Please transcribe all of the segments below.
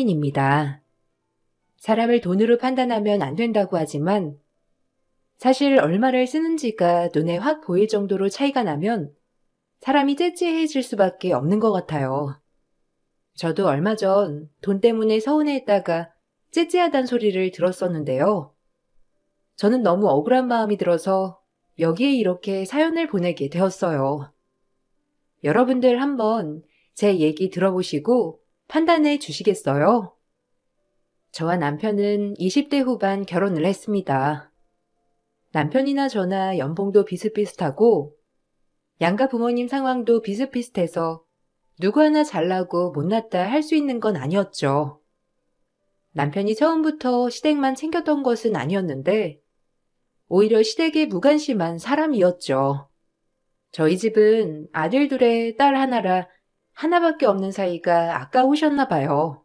입니다. 사람을 돈으로 판단하면 안 된다고 하지만 사실 얼마를 쓰는지가 눈에 확 보일 정도로 차이가 나면 사람이 째째해질 수밖에 없는 것 같아요. 저도 얼마 전 돈 때문에 서운해했다가 째째하단 소리를 들었었는데요. 저는 너무 억울한 마음이 들어서 여기에 이렇게 사연을 보내게 되었어요. 여러분들 한번 제 얘기 들어보시고 판단해 주시겠어요? 저와 남편은 20대 후반 결혼을 했습니다. 남편이나 저나 연봉도 비슷비슷하고 양가 부모님 상황도 비슷비슷해서 누구 하나 잘나고 못났다 할 수 있는 건 아니었죠. 남편이 처음부터 시댁만 챙겼던 것은 아니었는데 오히려 시댁에 무관심한 사람이었죠. 저희 집은 아들 둘에 딸 하나라 하나밖에 없는 사이가 아까우셨나 봐요.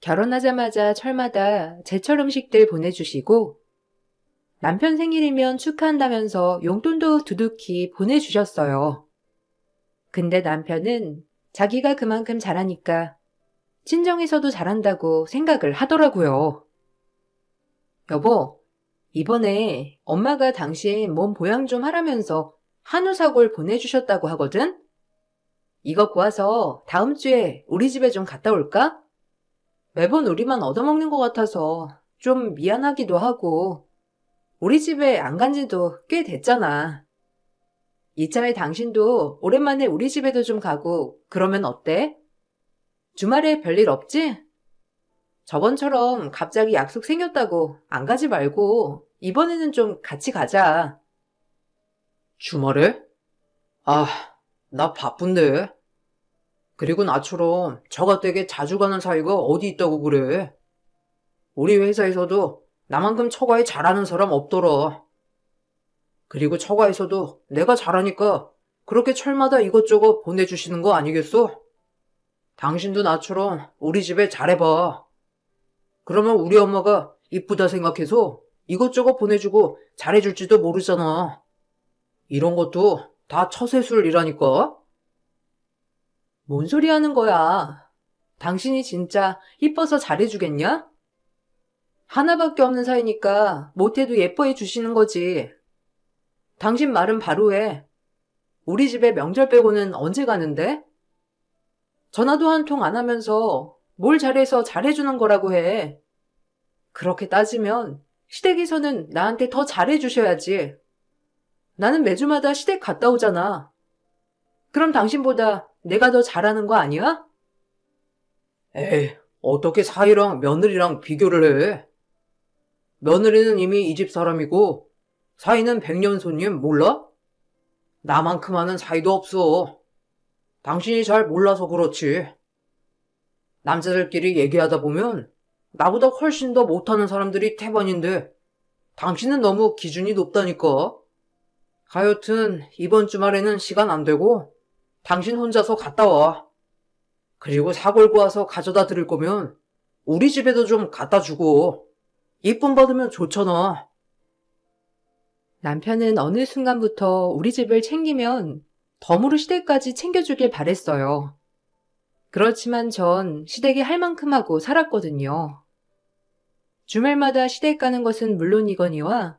결혼하자마자 철마다 제철 음식들 보내주시고 남편 생일이면 축하한다면서 용돈도 두둑히 보내주셨어요. 근데 남편은 자기가 그만큼 잘하니까 친정에서도 잘한다고 생각을 하더라고요. 여보, 이번에 엄마가 당신 몸 보양 좀 하라면서 한우 사골 보내주셨다고 하거든? 이거 구워서 다음 주에 우리 집에 좀 갔다 올까? 매번 우리만 얻어먹는 것 같아서 좀 미안하기도 하고 우리 집에 안 간 지도 꽤 됐잖아. 이참에 당신도 오랜만에 우리 집에도 좀 가고 그러면 어때? 주말에 별일 없지? 저번처럼 갑자기 약속 생겼다고 안 가지 말고 이번에는 좀 같이 가자. 주말에? 아, 나 바쁜데. 그리고 나처럼 처가댁에 자주 가는 사이가 어디 있다고 그래. 우리 회사에서도 나만큼 처가에 잘하는 사람 없더라. 그리고 처가에서도 내가 잘하니까 그렇게 철마다 이것저것 보내주시는 거 아니겠어? 당신도 나처럼 우리 집에 잘해봐. 그러면 우리 엄마가 이쁘다 생각해서 이것저것 보내주고 잘해줄지도 모르잖아. 이런 것도 다 처세술이라니까? 뭔 소리 하는 거야? 당신이 진짜 이뻐서 잘해주겠냐? 하나밖에 없는 사이니까 못해도 예뻐해 주시는 거지. 당신 말은 바로 해. 우리 집에 명절 빼고는 언제 가는데? 전화도 한 통 안 하면서 뭘 잘해서 잘해주는 거라고 해. 그렇게 따지면 시댁에서는 나한테 더 잘해주셔야지. 나는 매주마다 시댁 갔다 오잖아. 그럼 당신보다 내가 더 잘하는 거 아니야? 에이, 어떻게 사위랑 며느리랑 비교를 해? 며느리는 이미 이 집 사람이고 사위는 백년손님 몰라? 나만큼 하는 사위도 없어. 당신이 잘 몰라서 그렇지. 남자들끼리 얘기하다 보면 나보다 훨씬 더 못하는 사람들이 태반인데 당신은 너무 기준이 높다니까. 하여튼 이번 주말에는 시간 안 되고 당신 혼자서 갔다 와. 그리고 사골 구워서 가져다 드릴 거면 우리 집에도 좀 갖다 주고 이쁨 받으면 좋잖아. 남편은 어느 순간부터 우리 집을 챙기면 덤으로 시댁까지 챙겨주길 바랬어요. 그렇지만 전 시댁이 할 만큼 하고 살았거든요. 주말마다 시댁 가는 것은 물론이거니와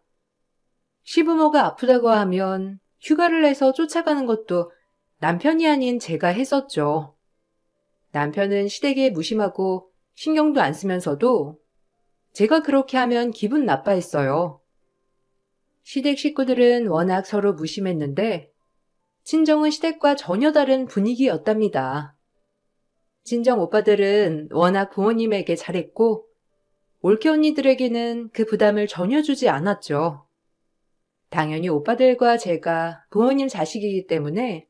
시부모가 아프다고 하면 휴가를 내서 쫓아가는 것도 남편이 아닌 제가 했었죠. 남편은 시댁에 무심하고 신경도 안 쓰면서도 제가 그렇게 하면 기분 나빠했어요. 시댁 식구들은 워낙 서로 무심했는데 친정은 시댁과 전혀 다른 분위기였답니다. 친정 오빠들은 워낙 부모님에게 잘했고 올케 언니들에게는 그 부담을 전혀 주지 않았죠. 당연히 오빠들과 제가 부모님 자식이기 때문에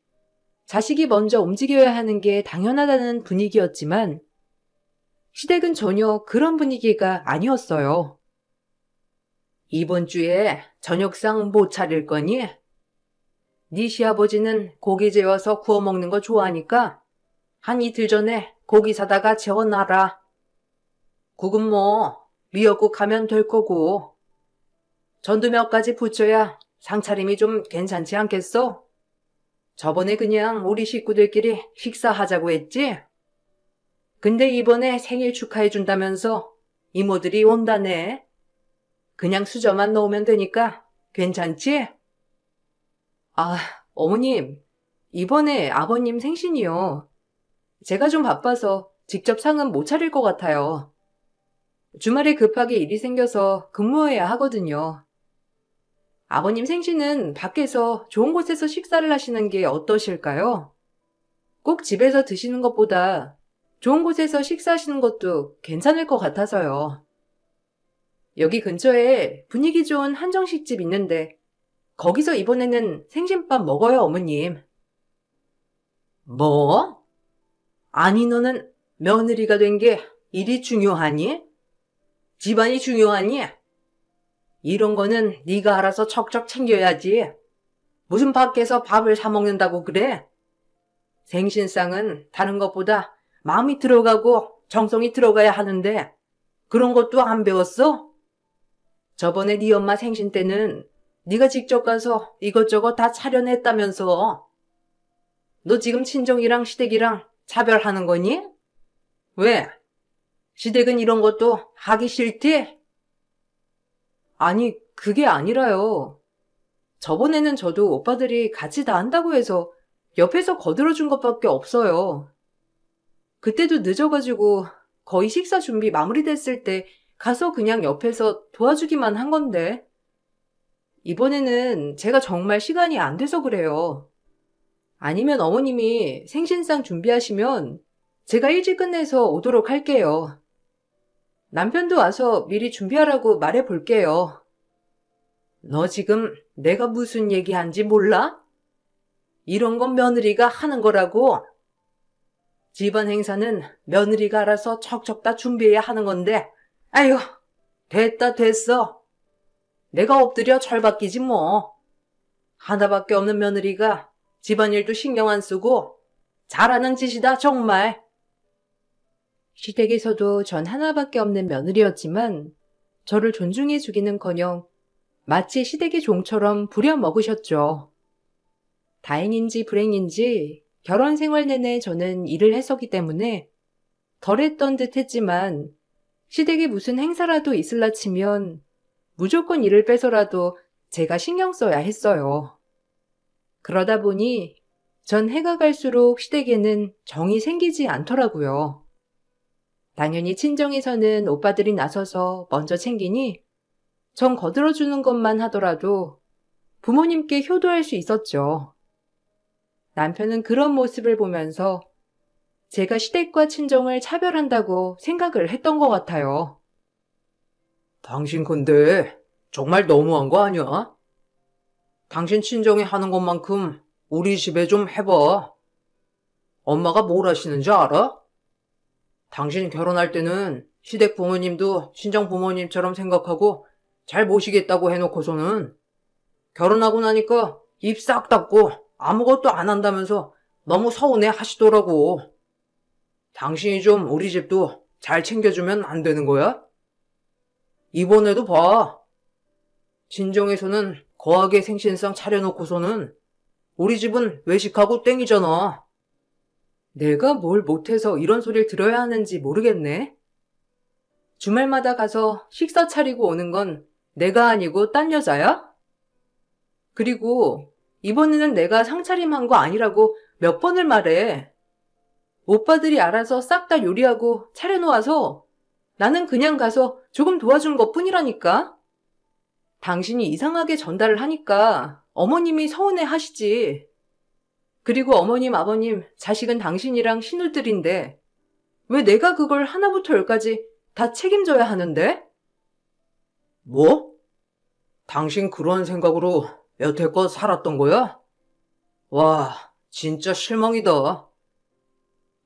자식이 먼저 움직여야 하는 게 당연하다는 분위기였지만 시댁은 전혀 그런 분위기가 아니었어요. 이번 주에 저녁상 뭐 차릴 거니? 네 시아버지는 고기 재워서 구워 먹는 거 좋아하니까 한 이틀 전에 고기 사다가 재워놔라. 국은 뭐 미역국 하면 될 거고 전두 몇 가지 붙여야 상차림이 좀 괜찮지 않겠어? 저번에 그냥 우리 식구들끼리 식사하자고 했지? 근데 이번에 생일 축하해준다면서 이모들이 온다네. 그냥 수저만 넣으면 되니까 괜찮지? 아, 어머님, 이번에 아버님 생신이요. 제가 좀 바빠서 직접 상은 못 차릴 것 같아요. 주말에 급하게 일이 생겨서 근무해야 하거든요. 아버님 생신은 밖에서 좋은 곳에서 식사를 하시는 게 어떠실까요? 꼭 집에서 드시는 것보다 좋은 곳에서 식사하시는 것도 괜찮을 것 같아서요. 여기 근처에 분위기 좋은 한정식집 있는데 거기서 이번에는 생신밥 먹어요, 어머님. 뭐? 아니, 너는 며느리가 된 게 일이 중요하니? 집안이 중요하니? 이런 거는 네가 알아서 척척 챙겨야지. 무슨 밖에서 밥을 사 먹는다고 그래? 생신상은 다른 것보다 마음이 들어가고 정성이 들어가야 하는데 그런 것도 안 배웠어? 저번에 네 엄마 생신 때는 네가 직접 가서 이것저것 다 차려냈다면서. 너 지금 친정이랑 시댁이랑 차별하는 거니? 왜? 시댁은 이런 것도 하기 싫대? 아니, 그게 아니라요. 저번에는 저도 오빠들이 같이 다 한다고 해서 옆에서 거들어준 것밖에 없어요. 그때도 늦어가지고 거의 식사 준비 마무리됐을 때 가서 그냥 옆에서 도와주기만 한 건데. 이번에는 제가 정말 시간이 안 돼서 그래요. 아니면 어머님이 생신상 준비하시면 제가 일찍 끝내서 오도록 할게요. 남편도 와서 미리 준비하라고 말해볼게요. 너 지금 내가 무슨 얘기한지 몰라? 이런 건 며느리가 하는 거라고. 집안 행사는 며느리가 알아서 척척 다 준비해야 하는 건데, 아유, 됐다 됐어. 내가 엎드려 철받기지 뭐. 하나밖에 없는 며느리가 집안일도 신경 안 쓰고 잘하는 짓이다 정말. 시댁에서도 전 하나밖에 없는 며느리였지만 저를 존중해 주기는커녕 마치 시댁의 종처럼 부려먹으셨죠. 다행인지 불행인지 결혼 생활 내내 저는 일을 했었기 때문에 덜했던 듯 했지만 시댁에 무슨 행사라도 있을라 치면 무조건 일을 빼서라도 제가 신경 써야 했어요. 그러다 보니 전 해가 갈수록 시댁에는 정이 생기지 않더라고요. 당연히 친정에서는 오빠들이 나서서 먼저 챙기니 전 거들어주는 것만 하더라도 부모님께 효도할 수 있었죠. 남편은 그런 모습을 보면서 제가 시댁과 친정을 차별한다고 생각을 했던 것 같아요. 당신 근데 정말 너무한 거 아니야? 당신 친정에 하는 것만큼 우리 집에 좀 해봐. 엄마가 뭘 하시는지 알아? 당신 결혼할 때는 시댁 부모님도 친정 부모님처럼 생각하고 잘 모시겠다고 해놓고서는 결혼하고 나니까 입 싹 닫고 아무것도 안 한다면서 너무 서운해 하시더라고. 당신이 좀 우리 집도 잘 챙겨주면 안 되는 거야? 이번에도 봐. 친정에서는 거하게 생신상 차려놓고서는 우리 집은 외식하고 땡이잖아. 내가 뭘 못해서 이런 소리를 들어야 하는지 모르겠네. 주말마다 가서 식사 차리고 오는 건 내가 아니고 딴 여자야? 그리고 이번에는 내가 상차림한 거 아니라고 몇 번을 말해. 오빠들이 알아서 싹 다 요리하고 차려놓아서 나는 그냥 가서 조금 도와준 것뿐이라니까. 당신이 이상하게 전달을 하니까 어머님이 서운해 하시지. 그리고 어머님, 아버님, 자식은 당신이랑 시누들인데 왜 내가 그걸 하나부터 열까지 다 책임져야 하는데? 뭐? 당신 그런 생각으로 여태껏 살았던 거야? 와, 진짜 실망이다.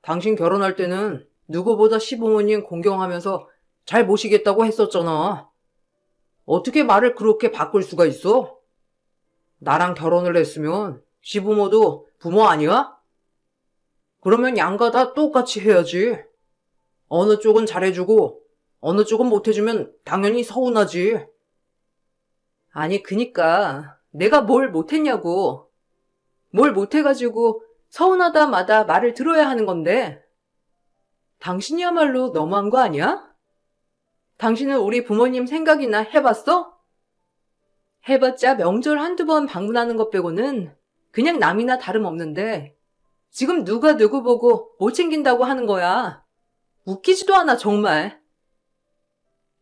당신 결혼할 때는 누구보다 시부모님 공경하면서 잘 모시겠다고 했었잖아. 어떻게 말을 그렇게 바꿀 수가 있어? 나랑 결혼을 했으면 시부모도 부모 아니야? 그러면 양가 다 똑같이 해야지. 어느 쪽은 잘해주고 어느 쪽은 못해주면 당연히 서운하지. 아니, 그니까 내가 뭘 못했냐고. 뭘 못해가지고 서운하다 마다 말을 들어야 하는 건데. 당신이야말로 너무한 거 아니야? 당신은 우리 부모님 생각이나 해봤어? 해봤자 명절 한두 번 방문하는 것 빼고는 그냥 남이나 다름없는데 지금 누가 누구 보고 못 챙긴다고 하는 거야. 웃기지도 않아 정말.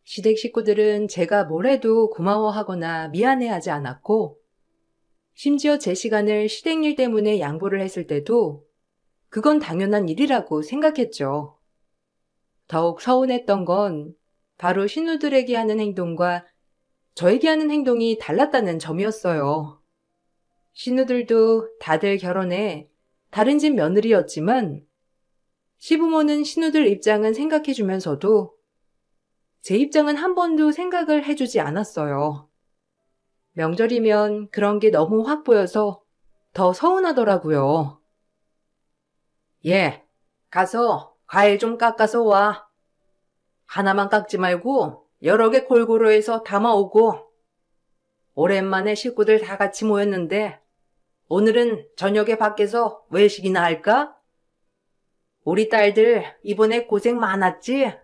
시댁 식구들은 제가 뭘 해도 고마워하거나 미안해하지 않았고 심지어 제 시간을 시댁 일 때문에 양보를 했을 때도 그건 당연한 일이라고 생각했죠. 더욱 서운했던 건 바로 신우들에게 하는 행동과 저에게 하는 행동이 달랐다는 점이었어요. 신우들도 다들 결혼해 다른 집 며느리였지만 시부모는 신우들 입장은 생각해주면서도 제 입장은 한 번도 생각을 해주지 않았어요. 명절이면 그런 게 너무 확 보여서 더 서운하더라고요. 예, 가서 과일 좀 깎아서 와. 하나만 깎지 말고 여러 개 골고루 해서 담아오고. 오랜만에 식구들 다 같이 모였는데 오늘은 저녁에 밖에서 외식이나 할까? 우리 딸들 이번에 고생 많았지?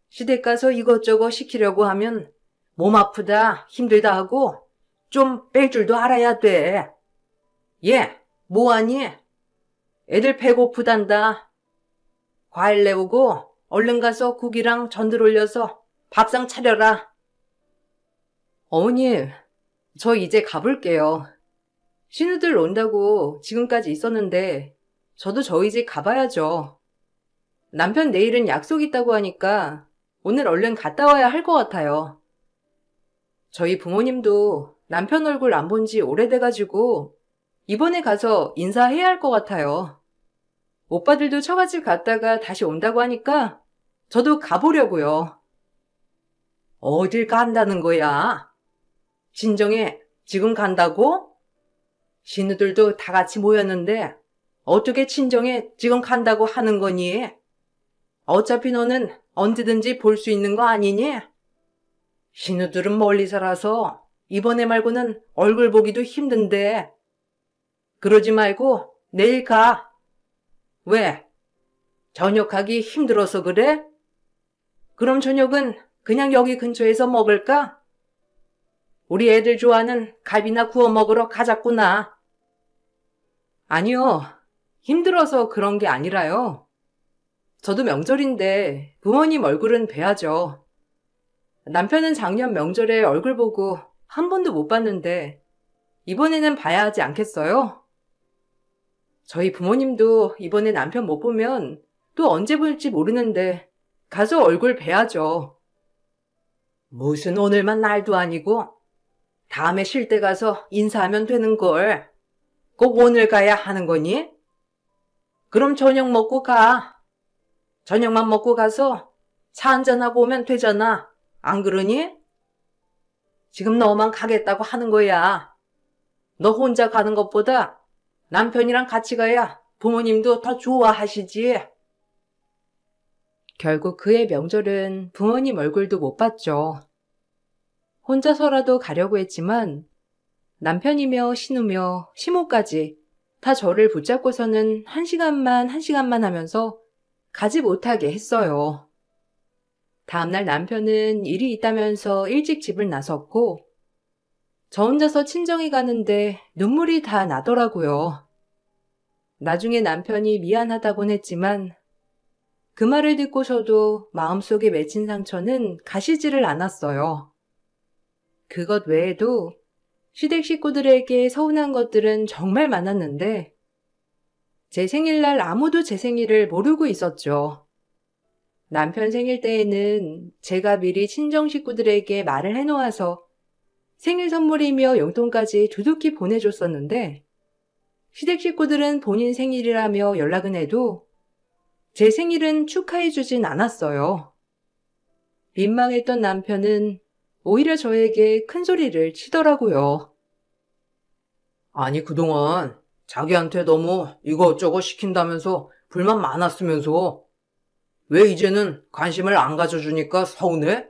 시댁 가서 이것저것 시키려고 하면 몸 아프다, 힘들다 하고 좀 뺄 줄도 알아야 돼. 예, 뭐하니? 애들 배고프단다. 과일 내오고 얼른 가서 국이랑 전들 올려서 밥상 차려라. 어머님, 저 이제 가볼게요. 신우들 온다고 지금까지 있었는데 저도 저희 집 가봐야죠. 남편 내일은 약속 있다고 하니까 오늘 얼른 갔다 와야 할 것 같아요. 저희 부모님도 남편 얼굴 안 본 지 오래돼가지고 이번에 가서 인사해야 할 것 같아요. 오빠들도 처갓집 갔다가 다시 온다고 하니까 저도 가보려고요. 어딜 간다는 거야? 진정해, 지금 간다고? 신우들도 다 같이 모였는데 어떻게 친정에 지금 간다고 하는 거니? 어차피 너는 언제든지 볼 수 있는 거 아니니? 신우들은 멀리 살아서 이번에 말고는 얼굴 보기도 힘든데. 그러지 말고 내일 가. 왜? 저녁하기 힘들어서 그래? 그럼 저녁은 그냥 여기 근처에서 먹을까? 우리 애들 좋아하는 갈비나 구워 먹으러 가자꾸나. 아니요. 힘들어서 그런 게 아니라요. 저도 명절인데 부모님 얼굴은 뵈야죠. 남편은 작년 명절에 얼굴 보고 한 번도 못 봤는데 이번에는 봐야 하지 않겠어요? 저희 부모님도 이번에 남편 못 보면 또 언제 볼지 모르는데 가서 얼굴 뵈야죠. 무슨 오늘만 날도 아니고 다음에 쉴 때 가서 인사하면 되는 걸. 꼭 오늘 가야 하는 거니? 그럼 저녁 먹고 가. 저녁만 먹고 가서 차 한잔하고 오면 되잖아. 안 그러니? 지금 너만 가겠다고 하는 거야. 너 혼자 가는 것보다 남편이랑 같이 가야 부모님도 더 좋아하시지. 결국 그의 명절은 부모님 얼굴도 못 봤죠. 혼자서라도 가려고 했지만 남편이며 신우며 시모까지 다 저를 붙잡고서는 한 시간만 하면서 가지 못하게 했어요. 다음날 남편은 일이 있다면서 일찍 집을 나섰고 저 혼자서 친정에 가는데 눈물이 다 나더라고요. 나중에 남편이 미안하다곤 했지만 그 말을 듣고서도 마음속에 맺힌 상처는 가시지를 않았어요. 그것 외에도 시댁 식구들에게 서운한 것들은 정말 많았는데 제 생일날 아무도 제 생일을 모르고 있었죠. 남편 생일 때에는 제가 미리 친정 식구들에게 말을 해놓아서 생일 선물이며 용돈까지 두둑히 보내줬었는데 시댁 식구들은 본인 생일이라며 연락은 해도 제 생일은 축하해주진 않았어요. 민망했던 남편은 오히려 저에게 큰 소리를 치더라고요. 아니, 그동안 자기한테 너무 이것저것 시킨다면서 불만 많았으면서 왜 이제는 관심을 안 가져주니까 서운해?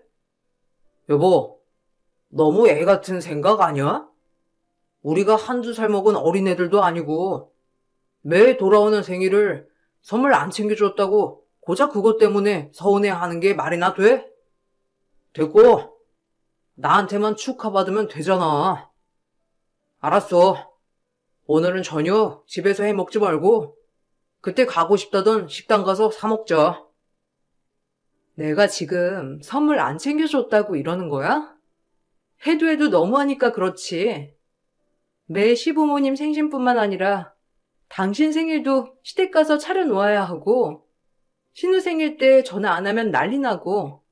여보, 너무 애 같은 생각 아니야? 우리가 한두 살 먹은 어린애들도 아니고 매 돌아오는 생일을 선물 안 챙겨줬다고 고작 그것 때문에 서운해하는 게 말이나 돼? 됐고, 나한테만 축하받으면 되잖아. 알았어. 오늘은 저녁 집에서 해 먹지 말고 그때 가고 싶다던 식당 가서 사 먹자. 내가 지금 선물 안 챙겨줬다고 이러는 거야? 해도 너무하니까 그렇지. 매 시부모님 생신뿐만 아니라 당신 생일도 시댁 가서 차려놓아야 하고, 신우 생일 때 전화 안 하면 난리 나고,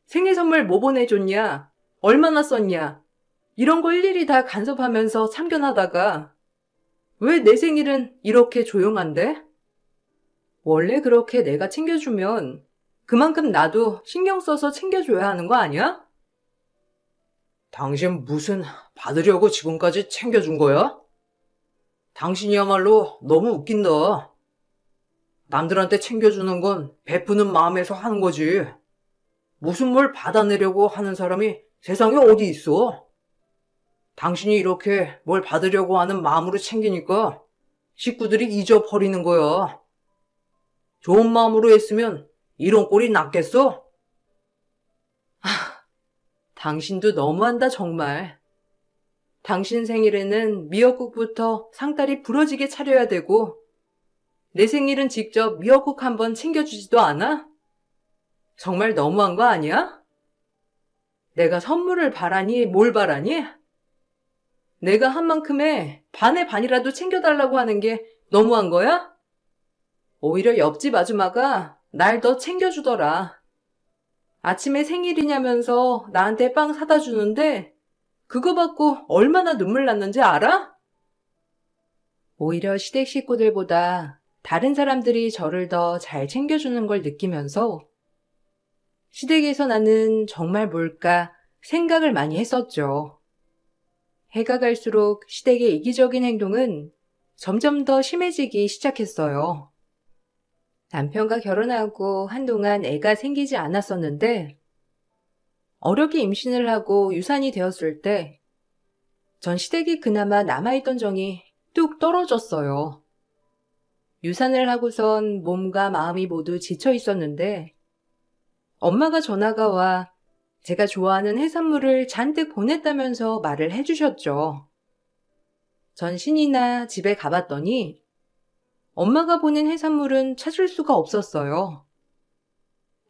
생일 선물 뭐 보내줬냐, 얼마나 썼냐, 이런 거 일일이 다 간섭하면서 참견하다가 왜 내 생일은 이렇게 조용한데? 원래 그렇게 내가 챙겨주면 그만큼 나도 신경 써서 챙겨줘야 하는 거 아니야? 당신 무슨 받으려고 지금까지 챙겨준 거야? 당신이야말로 너무 웃긴다. 남들한테 챙겨주는 건 베푸는 마음에서 하는 거지. 무슨 뭘 받아내려고 하는 사람이 세상에 어디 있어? 당신이 이렇게 뭘 받으려고 하는 마음으로 챙기니까 식구들이 잊어버리는 거야. 좋은 마음으로 했으면 이런 꼴이 났겠어? 당신도 너무한다 정말. 당신 생일에는 미역국부터 상다리 부러지게 차려야 되고, 내 생일은 직접 미역국 한번 챙겨주지도 않아? 정말 너무한 거 아니야? 내가 선물을 바라니 뭘 바라니? 내가 한 만큼의 반의 반이라도 챙겨달라고 하는 게 너무한 거야? 오히려 옆집 아줌마가 날 더 챙겨주더라. 아침에 생일이냐면서 나한테 빵 사다 주는데 그거 받고 얼마나 눈물 났는지 알아? 오히려 시댁 식구들보다 다른 사람들이 저를 더 잘 챙겨주는 걸 느끼면서 시댁에서 나는 정말 뭘까 생각을 많이 했었죠. 해가 갈수록 시댁의 이기적인 행동은 점점 더 심해지기 시작했어요. 남편과 결혼하고 한동안 애가 생기지 않았었는데 어렵게 임신을 하고 유산이 되었을 때 전 시댁이 그나마 남아있던 정이 뚝 떨어졌어요. 유산을 하고선 몸과 마음이 모두 지쳐 있었는데 엄마가 전화가 와 제가 좋아하는 해산물을 잔뜩 보냈다면서 말을 해주셨죠. 전 신이나 집에 가봤더니 엄마가 보낸 해산물은 찾을 수가 없었어요.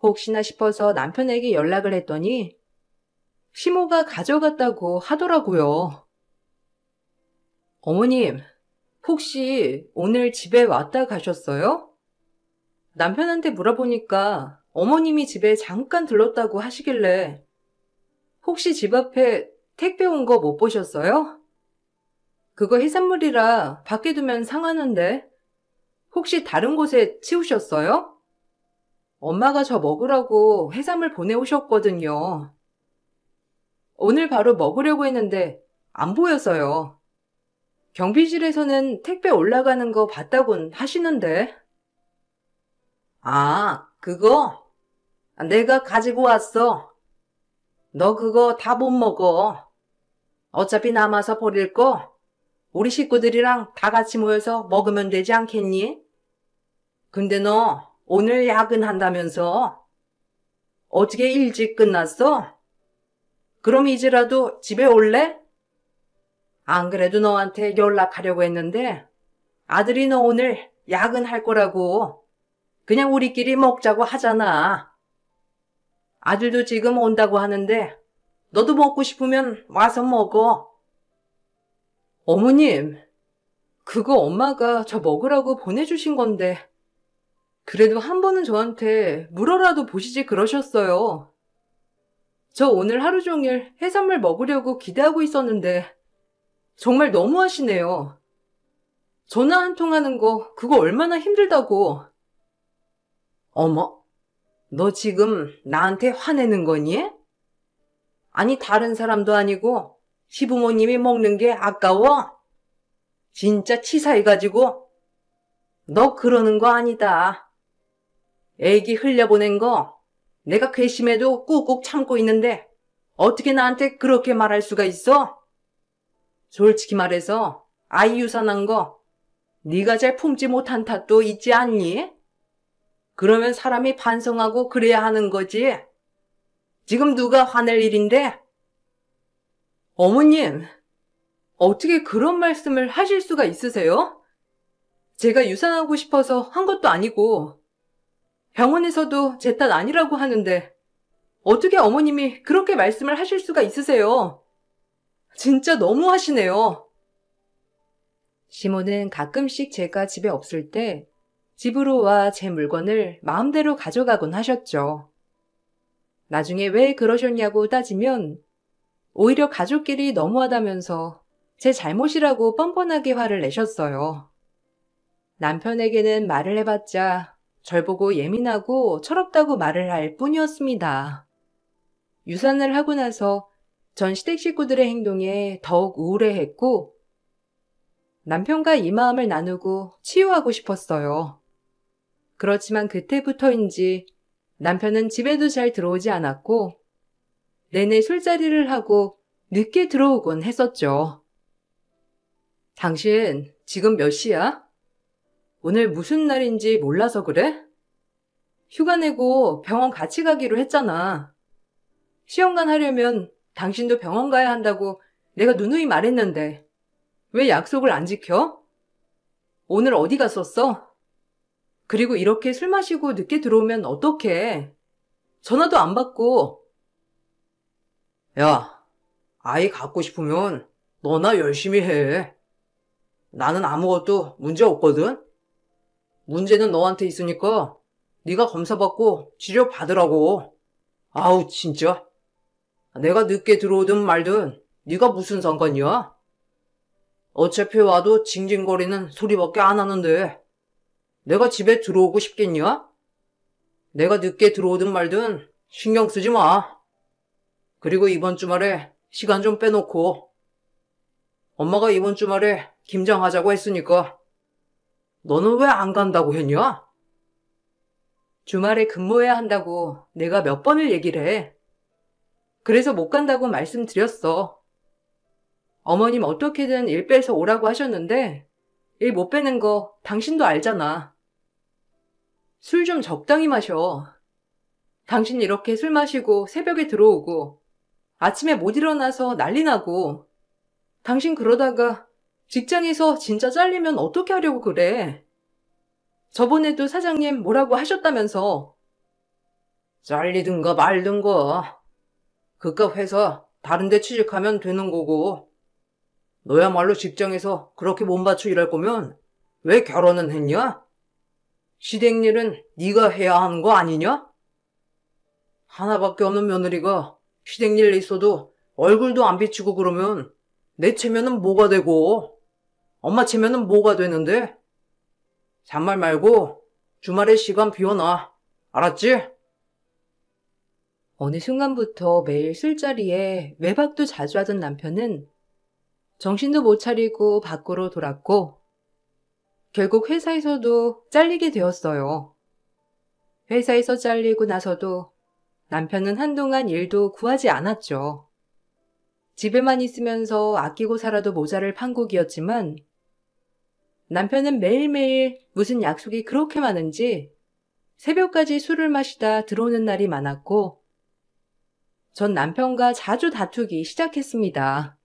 혹시나 싶어서 남편에게 연락을 했더니 시모가 가져갔다고 하더라고요. 어머님, 혹시 오늘 집에 왔다 가셨어요? 남편한테 물어보니까 어머님이 집에 잠깐 들렀다고 하시길래 혹시 집 앞에 택배 온 거 못 보셨어요? 그거 해산물이라 밖에 두면 상하는데 혹시 다른 곳에 치우셨어요? 엄마가 저 먹으라고 해산물 보내오셨거든요. 오늘 바로 먹으려고 했는데 안 보여서요. 경비실에서는 택배 올라가는 거 봤다곤 하시는데. 아, 그거? 내가 가지고 왔어. 너 그거 다 못 먹어. 어차피 남아서 버릴 거 우리 식구들이랑 다 같이 모여서 먹으면 되지 않겠니? 근데 너 오늘 야근한다면서? 어떻게 일찍 끝났어? 그럼 이제라도 집에 올래? 안 그래도 너한테 연락하려고 했는데 아들이 너 오늘 야근할 거라고. 그냥 우리끼리 먹자고 하잖아. 아들도 지금 온다고 하는데 너도 먹고 싶으면 와서 먹어. 어머님, 그거 엄마가 저 먹으라고 보내주신 건데 그래도 한 번은 저한테 물어라도 보시지 그러셨어요. 저 오늘 하루 종일 해산물 먹으려고 기대하고 있었는데 정말 너무하시네요. 전화 한 통 하는 거 그거 얼마나 힘들다고. 어머, 너 지금 나한테 화내는 거니? 아니 다른 사람도 아니고 시부모님이 먹는 게 아까워? 진짜 치사해가지고? 너 그러는 거 아니다. 애기 흘려보낸 거 내가 괘씸해도 꾹꾹 참고 있는데 어떻게 나한테 그렇게 말할 수가 있어? 솔직히 말해서 아이 유산한 거 네가 잘 품지 못한 탓도 있지 않니? 그러면 사람이 반성하고 그래야 하는 거지. 지금 누가 화낼 일인데? 어머님, 어떻게 그런 말씀을 하실 수가 있으세요? 제가 유산하고 싶어서 한 것도 아니고, 병원에서도 제 탓 아니라고 하는데, 어떻게 어머님이 그렇게 말씀을 하실 수가 있으세요? 진짜 너무하시네요. 시모는 가끔씩 제가 집에 없을 때 집으로 와 제 물건을 마음대로 가져가곤 하셨죠. 나중에 왜 그러셨냐고 따지면 오히려 가족끼리 너무하다면서 제 잘못이라고 뻔뻔하게 화를 내셨어요. 남편에게는 말을 해봤자 절 보고 예민하고 철없다고 말을 할 뿐이었습니다. 유산을 하고 나서 전 시댁 식구들의 행동에 더욱 우울해했고 남편과 이 마음을 나누고 치유하고 싶었어요. 그렇지만 그때부터인지 남편은 집에도 잘 들어오지 않았고 내내 술자리를 하고 늦게 들어오곤 했었죠. 당신 지금 몇 시야? 오늘 무슨 날인지 몰라서 그래? 휴가 내고 병원 같이 가기로 했잖아. 시험관 하려면 당신도 병원 가야 한다고 내가 누누이 말했는데 왜 약속을 안 지켜? 오늘 어디 갔었어? 그리고 이렇게 술 마시고 늦게 들어오면 어떡해? 전화도 안 받고. 야, 아이 갖고 싶으면 너나 열심히 해. 나는 아무것도 문제 없거든? 문제는 너한테 있으니까 네가 검사받고 치료 받으라고. 아우, 진짜. 내가 늦게 들어오든 말든 네가 무슨 상관이야? 어차피 와도 징징거리는 소리밖에 안 하는데 내가 집에 들어오고 싶겠냐? 내가 늦게 들어오든 말든 신경 쓰지 마. 그리고 이번 주말에 시간 좀 빼놓고 엄마가 이번 주말에 김장하자고 했으니까 너는 왜 안 간다고 했냐? 주말에 근무해야 한다고 내가 몇 번을 얘기를 해. 그래서 못 간다고 말씀드렸어. 어머님 어떻게든 일 빼서 오라고 하셨는데 일 못 빼는 거 당신도 알잖아. 술 좀 적당히 마셔. 당신 이렇게 술 마시고 새벽에 들어오고 아침에 못 일어나서 난리 나고 당신 그러다가 직장에서 진짜 잘리면 어떻게 하려고 그래? 저번에도 사장님 뭐라고 하셨다면서. 잘리든가 말든가. 그깟 회사 다른 데 취직하면 되는 거고. 너야말로 직장에서 그렇게 몸바쳐 일할 거면 왜 결혼은 했냐? 시댁 일은 네가 해야 하는 거 아니냐? 하나밖에 없는 며느리가 시댁 일 있어도 얼굴도 안 비치고 그러면 내 체면은 뭐가 되고 엄마 체면은 뭐가 되는데? 잔말 말고 주말에 시간 비워놔. 알았지? 어느 순간부터 매일 술자리에 외박도 자주 하던 남편은 정신도 못 차리고 밖으로 돌았고 결국 회사에서도 잘리게 되었어요. 회사에서 잘리고 나서도 남편은 한동안 일도 구하지 않았죠. 집에만 있으면서 아끼고 살아도 모자랄 판국이었지만 남편은 매일매일 무슨 약속이 그렇게 많은지 새벽까지 술을 마시다 들어오는 날이 많았고 전 남편과 자주 다투기 시작했습니다.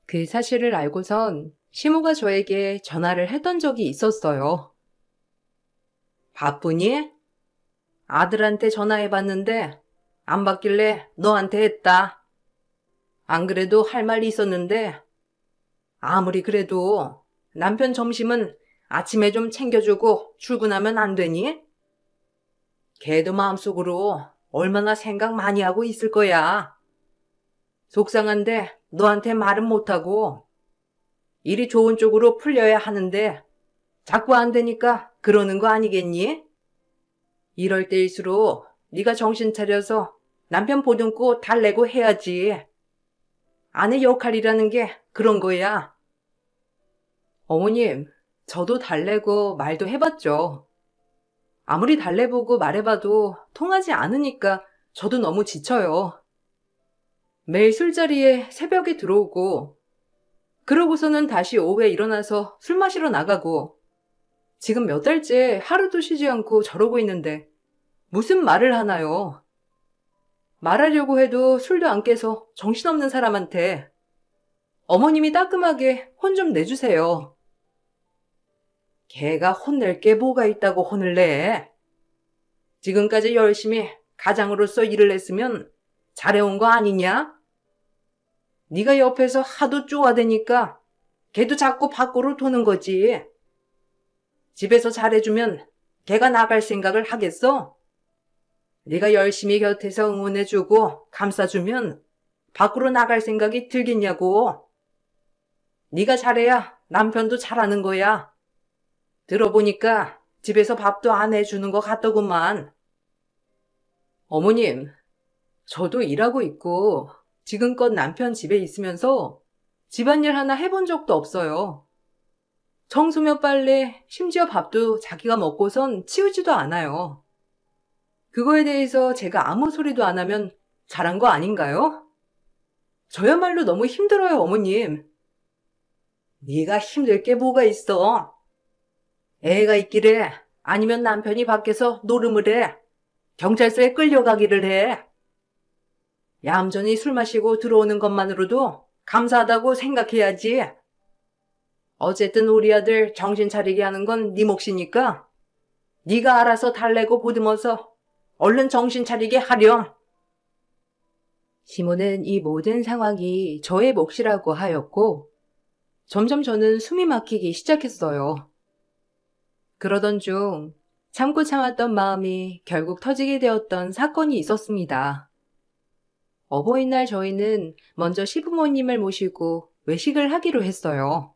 그 사실을 알고선 시모가 저에게 전화를 했던 적이 있었어요. 바쁘니? 아들한테 전화해봤는데 안 받길래 너한테 했다. 안 그래도 할 말이 있었는데 아무리 그래도 남편 점심은 아침에 좀 챙겨주고 출근하면 안 되니? 걔도 마음속으로 얼마나 생각 많이 하고 있을 거야. 속상한데 너한테 말은 못하고 일이 좋은 쪽으로 풀려야 하는데 자꾸 안 되니까 그러는 거 아니겠니? 이럴 때일수록 네가 정신 차려서 남편 보듬고 달래고 해야지. 아내 역할이라는 게 그런 거야. 어머님, 저도 달래고 말도 해봤죠. 아무리 달래보고 말해봐도 통하지 않으니까 저도 너무 지쳐요. 매일 술자리에 새벽에 들어오고 그러고서는 다시 오후에 일어나서 술 마시러 나가고 지금 몇 달째 하루도 쉬지 않고 저러고 있는데 무슨 말을 하나요? 말하려고 해도 술도 안 깨서 정신없는 사람한테 어머님이 따끔하게 혼 좀 내주세요. 걔가 혼낼 게 뭐가 있다고 혼을 내? 지금까지 열심히 가장으로서 일을 했으면 잘해온 거 아니냐? 네가 옆에서 하도 쪼아대니까 걔도 자꾸 밖으로 도는 거지. 집에서 잘해주면 걔가 나갈 생각을 하겠어? 네가 열심히 곁에서 응원해주고 감싸주면 밖으로 나갈 생각이 들겠냐고. 네가 잘해야 남편도 잘하는 거야. 들어보니까 집에서 밥도 안 해주는 것 같더구만. 어머님, 저도 일하고 있고 지금껏 남편 집에 있으면서 집안일 하나 해본 적도 없어요. 청소며 빨래, 심지어 밥도 자기가 먹고선 치우지도 않아요. 그거에 대해서 제가 아무 소리도 안 하면 잘한 거 아닌가요? 저야말로 너무 힘들어요, 어머님. 네가 힘들 게 뭐가 있어? 애가 있기래 아니면 남편이 밖에서 노름을 해. 경찰서에 끌려가기를 해. 얌전히 술 마시고 들어오는 것만으로도 감사하다고 생각해야지. 어쨌든 우리 아들 정신 차리게 하는 건 네 몫이니까 네가 알아서 달래고 보듬어서 얼른 정신 차리게 하렴. 시모는 이 모든 상황이 저의 몫이라고 하였고 점점 저는 숨이 막히기 시작했어요. 그러던 중 참고 참았던 마음이 결국 터지게 되었던 사건이 있었습니다. 어버이날 저희는 먼저 시부모님을 모시고 외식을 하기로 했어요.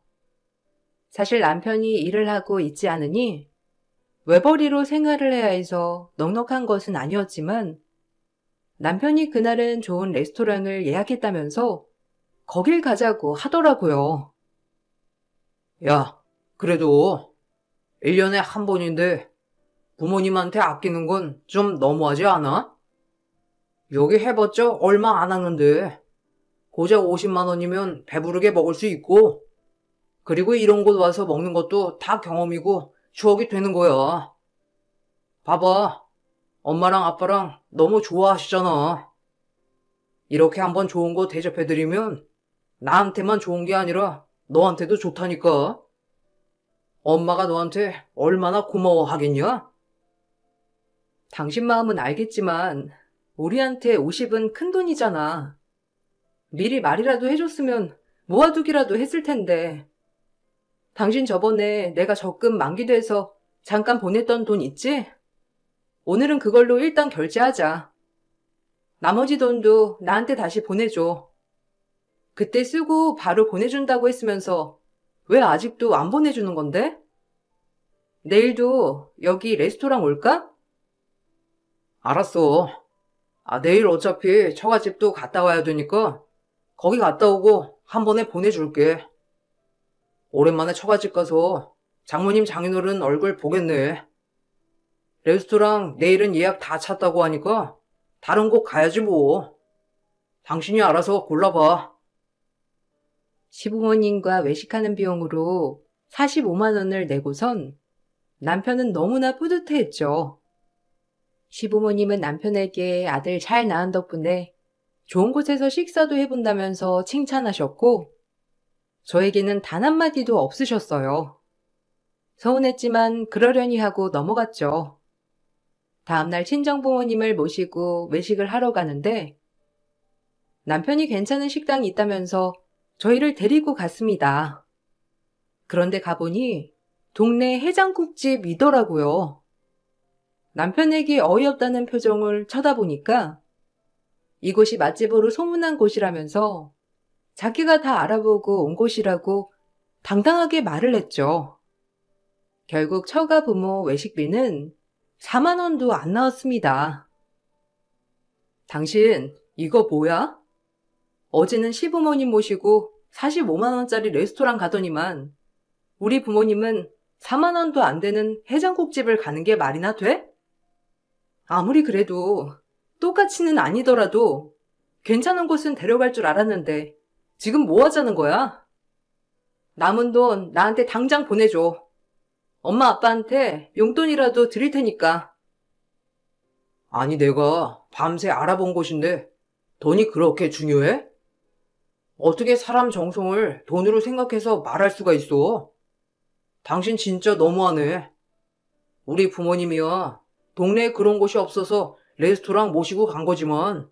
사실 남편이 일을 하고 있지 않으니 외벌이로 생활을 해야 해서 넉넉한 것은 아니었지만 남편이 그날은 좋은 레스토랑을 예약했다면서 거길 가자고 하더라고요. 야, 그래도 1년에 한 번인데 부모님한테 아끼는 건 좀 너무하지 않아? 여기 해봤자 얼마 안 하는데 고작 50만 원이면 배부르게 먹을 수 있고 그리고 이런 곳 와서 먹는 것도 다 경험이고 추억이 되는 거야. 봐봐. 엄마랑 아빠랑 너무 좋아하시잖아. 이렇게 한번 좋은 거 대접해드리면 나한테만 좋은 게 아니라 너한테도 좋다니까. 엄마가 너한테 얼마나 고마워하겠냐? 당신 마음은 알겠지만 우리한테 50은 큰 돈이잖아. 미리 말이라도 해줬으면 모아두기라도 했을 텐데. 당신 저번에 내가 적금 만기돼서 잠깐 보냈던 돈 있지? 오늘은 그걸로 일단 결제하자. 나머지 돈도 나한테 다시 보내줘. 그때 쓰고 바로 보내준다고 했으면서 왜 아직도 안 보내주는 건데? 내일도 여기 레스토랑 올까? 알았어. 내일 어차피 처갓집도 갔다 와야 되니까 거기 갔다 오고 한 번에 보내줄게. 오랜만에 처갓집 가서 장모님 장인어른 얼굴 보겠네. 레스토랑 내일은 예약 다 찼다고 하니까 다른 곳 가야지 뭐. 당신이 알아서 골라봐. 시부모님과 외식하는 비용으로 45만 원을 내고선 남편은 너무나 뿌듯해했죠. 시부모님은 남편에게 아들 잘 낳은 덕분에 좋은 곳에서 식사도 해본다면서 칭찬하셨고 저에게는 단 한마디도 없으셨어요. 서운했지만 그러려니 하고 넘어갔죠. 다음날 친정부모님을 모시고 외식을 하러 가는데 남편이 괜찮은 식당이 있다면서 저희를 데리고 갔습니다. 그런데 가보니 동네 해장국집이더라고요. 남편에게 어이없다는 표정을 쳐다보니까 이곳이 맛집으로 소문난 곳이라면서 자기가 다 알아보고 온 곳이라고 당당하게 말을 했죠. 결국 처가 부모 외식비는 4만 원도 안 나왔습니다. 당신 이거 뭐야? 어제는 시부모님 모시고 45만 원짜리 레스토랑 가더니만 우리 부모님은 4만 원도 안 되는 해장국집을 가는 게 말이나 돼? 아무리 그래도 똑같이는 아니더라도 괜찮은 곳은 데려갈 줄 알았는데 지금 뭐 하자는 거야? 남은 돈 나한테 당장 보내줘. 엄마 아빠한테 용돈이라도 드릴 테니까. 아니, 내가 밤새 알아본 곳인데 돈이 그렇게 중요해? 어떻게 사람 정성을 돈으로 생각해서 말할 수가 있어? 당신 진짜 너무하네. 우리 부모님이야. 동네에 그런 곳이 없어서 레스토랑 모시고 간 거지만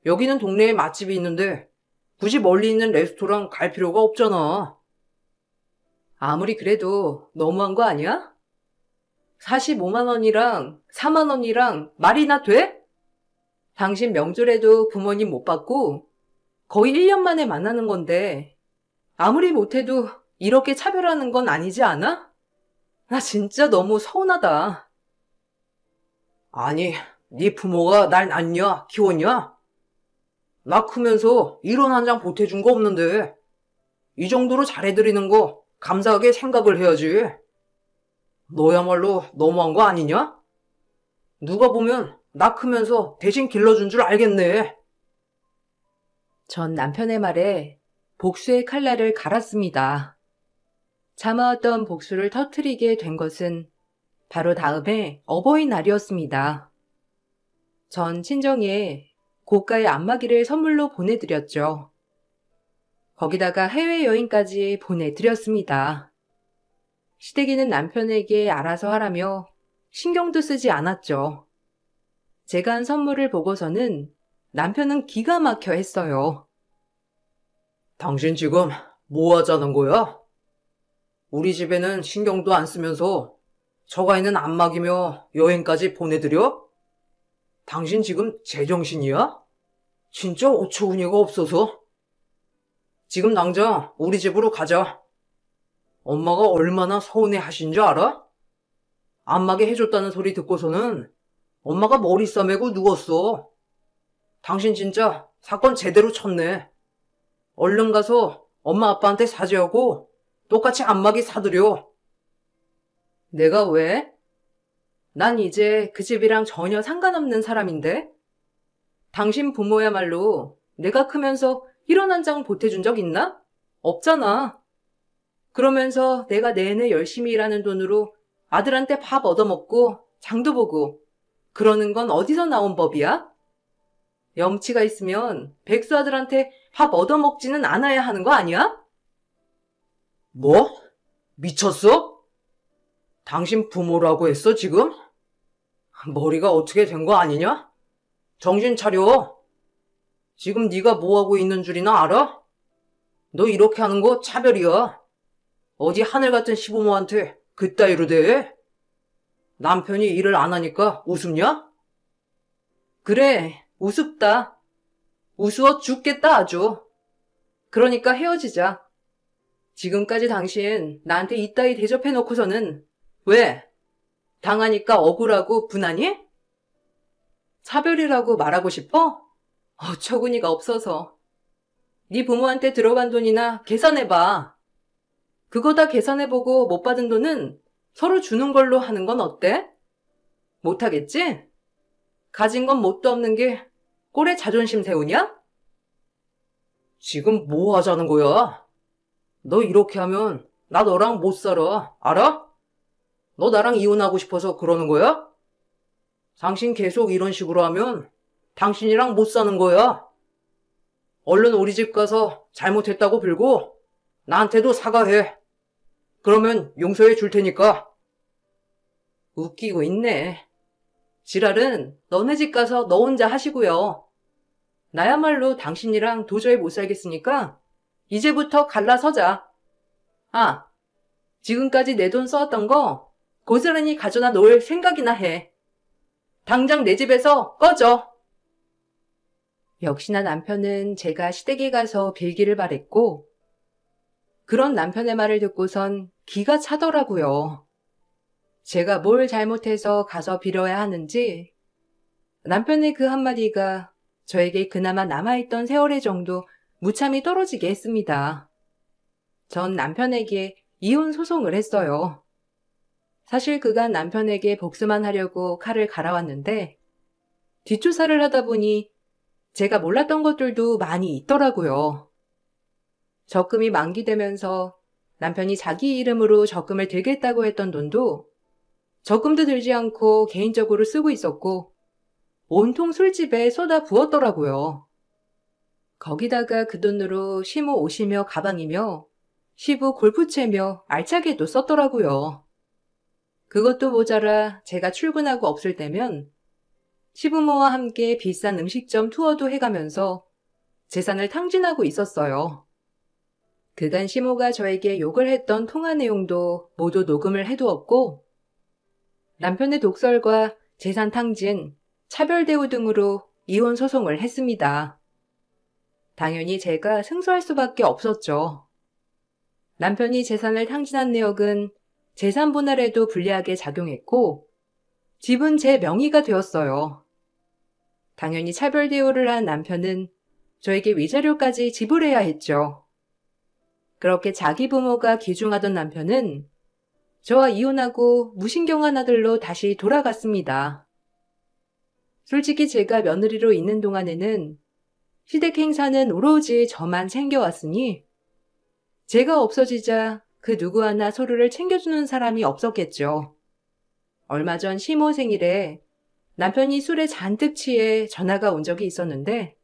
여기는 동네에 맛집이 있는데 굳이 멀리 있는 레스토랑 갈 필요가 없잖아. 아무리 그래도 너무한 거 아니야? 45만 원이랑 4만 원이랑 말이나 돼? 당신 명절에도 부모님 못 받고 거의 1년 만에 만나는 건데 아무리 못해도 이렇게 차별하는 건 아니지 않아? 나 진짜 너무 서운하다. 아니, 네 부모가 날 낳냐, 키웠냐? 나 크면서 이런 한 장 보태준 거 없는데 이 정도로 잘해드리는 거 감사하게 생각을 해야지. 너야말로 너무한 거 아니냐? 누가 보면 나 크면서 대신 길러준 줄 알겠네. 전 남편의 말에 복수의 칼날을 갈았습니다. 참아왔던 복수를 터뜨리게 된 것은 바로 다음해 어버이날이었습니다. 전 친정에 고가의 안마기를 선물로 보내드렸죠. 거기다가 해외여행까지 보내드렸습니다. 시댁이는 남편에게 알아서 하라며 신경도 쓰지 않았죠. 제가 한 선물을 보고서는 남편은 기가 막혀 했어요. 당신 지금 뭐 하자는 거야? 우리 집에는 신경도 안 쓰면서 저가 있는 안마기며 여행까지 보내드려? 당신 지금 제정신이야? 진짜 어처구니가 없어서. 지금 당장 우리 집으로 가자. 엄마가 얼마나 서운해 하신 줄 알아? 안마기 해줬다는 소리 듣고서는 엄마가 머리 싸매고 누웠어. 당신 진짜 사건 제대로 쳤네. 얼른 가서 엄마 아빠한테 사죄하고 똑같이 안마기 사드려. 내가 왜? 난 이제 그 집이랑 전혀 상관없는 사람인데? 당신 부모야말로 내가 크면서 이런 한 장 보태준 적 있나? 없잖아. 그러면서 내가 내내 열심히 일하는 돈으로 아들한테 밥 얻어먹고 장도 보고 그러는 건 어디서 나온 법이야? 염치가 있으면 백수 아들한테 밥 얻어먹지는 않아야 하는 거 아니야? 뭐? 미쳤어? 당신 부모라고 했어, 지금? 머리가 어떻게 된 거 아니냐? 정신 차려. 지금 네가 뭐하고 있는 줄이나 알아? 너 이렇게 하는 거 차별이야. 어디 하늘 같은 시부모한테 그따위로 대? 남편이 일을 안 하니까 우습냐? 그래, 우습다. 우스워 죽겠다 아주. 그러니까 헤어지자. 지금까지 당신 나한테 이따위 대접해놓고서는 왜? 당하니까 억울하고 분하니? 차별이라고 말하고 싶어? 어처구니가 없어서. 네 부모한테 들어간 돈이나 계산해봐. 그거 다 계산해보고 못 받은 돈은 서로 주는 걸로 하는 건 어때? 못하겠지? 가진 건 뭣도 없는 게 꼴에 자존심 세우냐? 지금 뭐 하자는 거야? 너 이렇게 하면 나 너랑 못 살아. 알아? 너 나랑 이혼하고 싶어서 그러는 거야? 당신 계속 이런 식으로 하면 당신이랑 못 사는 거야. 얼른 우리 집 가서 잘못했다고 빌고 나한테도 사과해. 그러면 용서해 줄 테니까. 웃기고 있네. 지랄은 너네 집 가서 너 혼자 하시고요. 나야말로 당신이랑 도저히 못 살겠으니까 이제부터 갈라서자. 아, 지금까지 내 돈 써왔던 거 고스란히 가져다 놓을 생각이나 해. 당장 내 집에서 꺼져. 역시나 남편은 제가 시댁에 가서 빌기를 바랬고 그런 남편의 말을 듣고선 기가 차더라고요. 제가 뭘 잘못해서 가서 빌어야 하는지 남편의 그 한마디가 저에게 그나마 남아있던 세월의 정도 무참히 떨어지게 했습니다. 전 남편에게 이혼 소송을 했어요. 사실 그간 남편에게 복수만 하려고 칼을 갈아왔는데 뒷조사를 하다 보니 제가 몰랐던 것들도 많이 있더라고요. 적금이 만기되면서 남편이 자기 이름으로 적금을 들겠다고 했던 돈도 적금도 들지 않고 개인적으로 쓰고 있었고 온통 술집에 쏟아 부었더라고요. 거기다가 그 돈으로 시모 옷이며 가방이며 시부 골프채며 알차게도 썼더라고요. 그것도 모자라 제가 출근하고 없을 때면 시부모와 함께 비싼 음식점 투어도 해가면서 재산을 탕진하고 있었어요. 그간 시모가 저에게 욕을 했던 통화 내용도 모두 녹음을 해두었고 남편의 독설과 재산 탕진, 차별 대우 등으로 이혼 소송을 했습니다. 당연히 제가 승소할 수밖에 없었죠. 남편이 재산을 탕진한 내역은 재산 분할에도 불리하게 작용했고 집은 제 명의가 되었어요. 당연히 차별 대우를 한 남편은 저에게 위자료까지 지불해야 했죠. 그렇게 자기 부모가 귀중하던 남편은 저와 이혼하고 무신경한 아들로 다시 돌아갔습니다. 솔직히 제가 며느리로 있는 동안에는 시댁 행사는 오로지 저만 챙겨왔으니 제가 없어지자 그 누구 하나 서로를 챙겨주는 사람이 없었겠죠. 얼마 전 시모 생일에 남편이 술에 잔뜩 취해 전화가 온 적이 있었는데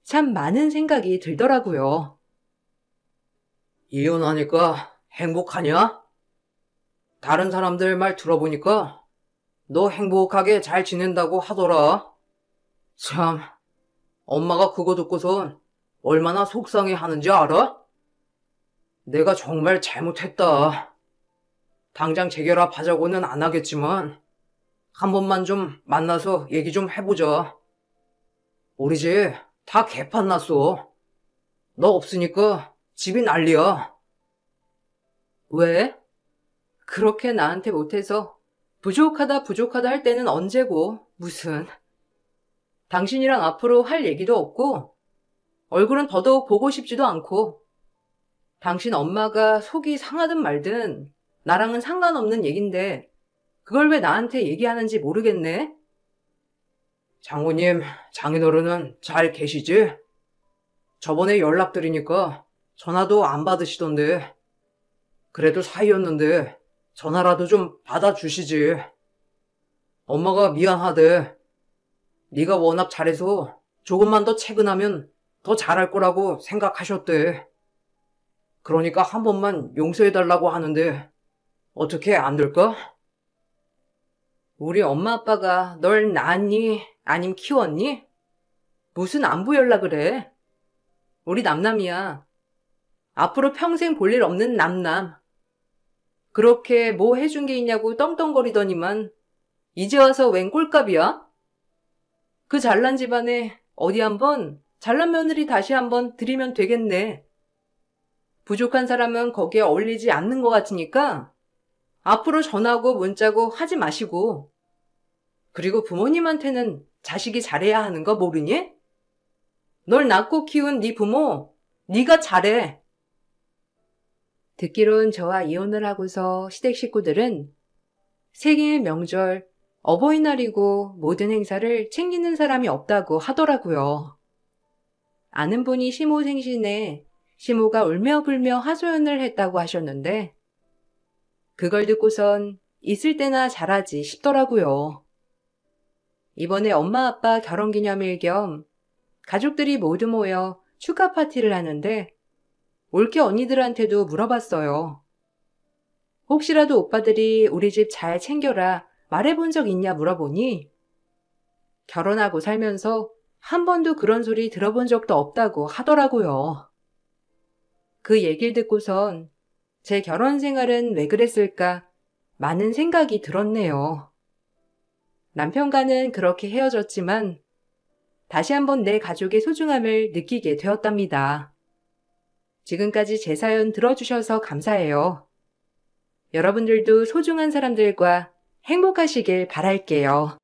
참 많은 생각이 들더라고요. 이혼하니까 행복하냐? 다른 사람들 말 들어보니까 너 행복하게 잘 지낸다고 하더라. 참, 엄마가 그거 듣고선 얼마나 속상해 하는지 알아? 내가 정말 잘못했다. 당장 재결합하자고는 안 하겠지만 한 번만 좀 만나서 얘기 좀 해보자. 우리 집 다 개판 났어. 너 없으니까 집이 난리야. 왜? 그렇게 나한테 못해서 부족하다 할 때는 언제고 무슨. 당신이랑 앞으로 할 얘기도 없고 얼굴은 더더욱 보고 싶지도 않고 당신 엄마가 속이 상하든 말든 나랑은 상관없는 얘긴데 그걸 왜 나한테 얘기하는지 모르겠네. 장모님, 장인어른은 잘 계시지? 저번에 연락드리니까 전화도 안 받으시던데. 그래도 사이였는데 전화라도 좀 받아주시지. 엄마가 미안하대. 네가 워낙 잘해서 조금만 더 채근하면 더 잘할 거라고 생각하셨대. 그러니까 한 번만 용서해달라고 하는데 어떻게 안 될까? 우리 엄마 아빠가 널 낳았니? 아님 키웠니? 무슨 안부 연락을 해? 우리 남남이야. 앞으로 평생 볼 일 없는 남남. 그렇게 뭐 해준 게 있냐고 떵떵거리더니만 이제 와서 웬 꼴값이야? 그 잘난 집안에 어디 한번 잘난 며느리 다시 한번 들이면 되겠네. 부족한 사람은 거기에 어울리지 않는 것 같으니까 앞으로 전화고 문자고 하지 마시고 그리고 부모님한테는 자식이 잘해야 하는 거 모르니? 널 낳고 키운 네 부모 네가 잘해. 듣기론 저와 이혼을 하고서 시댁 식구들은 생일, 명절, 어버이날이고 모든 행사를 챙기는 사람이 없다고 하더라고요. 아는 분이 시모 생신에 시모가 울며 불며 하소연을 했다고 하셨는데 그걸 듣고선 있을 때나 잘하지 싶더라고요. 이번에 엄마 아빠 결혼기념일 겸 가족들이 모두 모여 축하 파티를 하는데 올케 언니들한테도 물어봤어요. 혹시라도 오빠들이 우리 집 잘 챙겨라 말해본 적 있냐 물어보니 결혼하고 살면서 한 번도 그런 소리 들어본 적도 없다고 하더라고요. 그 얘기를 듣고선 제 결혼 생활은 왜 그랬을까 많은 생각이 들었네요. 남편과는 그렇게 헤어졌지만 다시 한번 내 가족의 소중함을 느끼게 되었답니다. 지금까지 제 사연 들어주셔서 감사해요. 여러분들도 소중한 사람들과 행복하시길 바랄게요.